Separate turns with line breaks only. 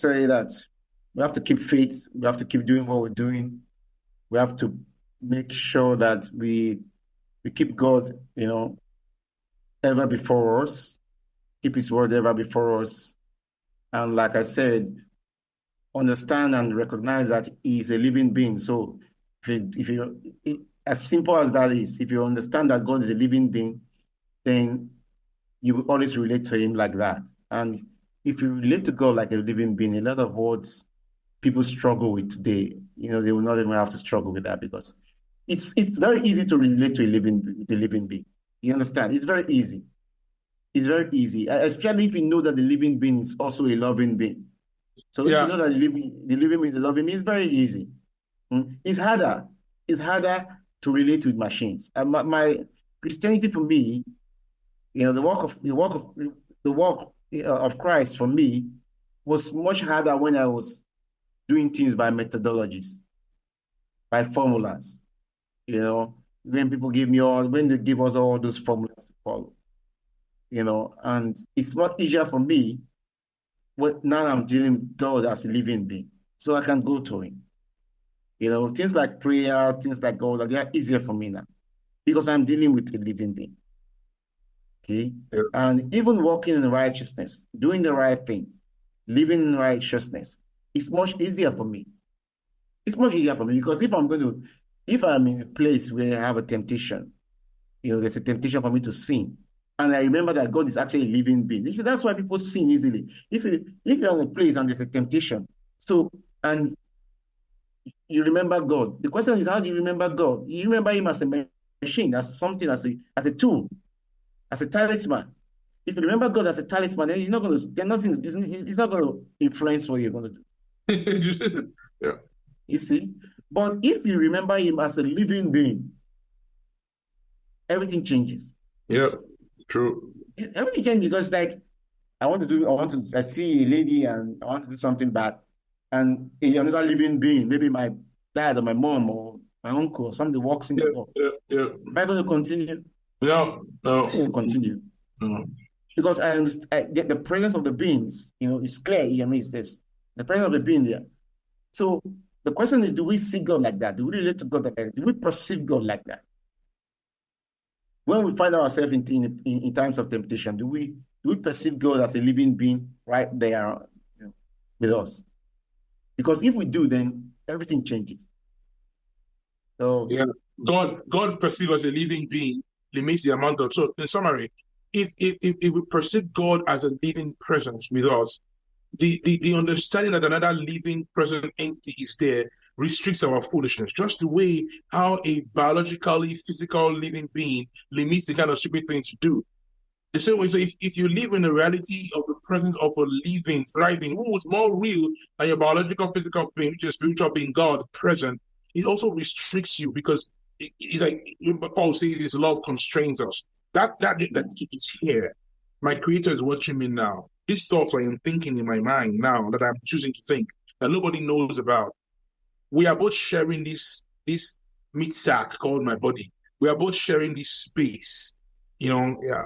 say that we have to keep faith. We have to keep doing what we're doing. We have to make sure that we keep God, ever before us, keep His word ever before us. And like I said, understand and recognize that He is a living being. So as simple as that is, if you understand that God is a living being, then you will always relate to Him like that. And if you relate to God like a living being, a lot of words people struggle with today, they will not even have to struggle with that because it's very easy to relate to the living being. You understand? It's very easy. It's very easy, especially if you know that the living being is also a loving being. So if you know that the living being is a loving being, it's very easy. It's harder. It's harder to relate with machines. And my Christianity for me, the work of Christ for me was much harder when I was doing things by methodologies, by formulas. When they give us all those formulas to follow, and it's much easier for me. Now I'm dealing with God as a living being, so I can go to Him. Things like prayer, things like God, they are easier for me now because I'm dealing with a living being. Okay, and even walking in righteousness, doing the right things, living in righteousness, it's much easier for me. It's much easier for me because if I'm in a place where I have a temptation, there's a temptation for me to sin. And I remember that God is actually a living being. That's why people sin easily. If you're in a place and there's a temptation, and you remember God, the question is, how do you remember God? You remember Him as a machine, as something, as a tool, as a talisman. If you remember God as a talisman, then it's not going to influence what you're going to
do. Yeah.
You see? But if you remember Him as a living being, everything changes.
Yeah, true.
Everything changes because, like, I see a lady and I want to do something bad, and another living being, maybe my dad or my mom or my uncle or somebody walks in the door.
Yeah.
Am I going to continue?
No.
I'm going to continue.
No.
Because I understand the presence of the beings, is clear. It's this the presence of the being there. So the question is, do we see God like that? Do we relate to God like that? Do we perceive God like that? When we find ourselves in times of temptation, do we perceive God as a living being right there with us? Because if we do, then everything changes. So
yeah, God perceives us as a living being limits the amount of. So in summary, if we perceive God as a living presence with us, the understanding that another living present entity is there restricts our foolishness, just the way how a biologically physical living being limits the kind of stupid things you do. The same way, so if you live in the reality of the presence of a living, thriving, who is more real than your biological physical being, which is spiritual being, God present, it also restricts you because it's like Paul says, his love constrains us. That it's here. My Creator is watching me now. These thoughts I am thinking in my mind now that I'm choosing to think that nobody knows about. We are both sharing this meat sack called my body. We are both sharing this space. Yeah.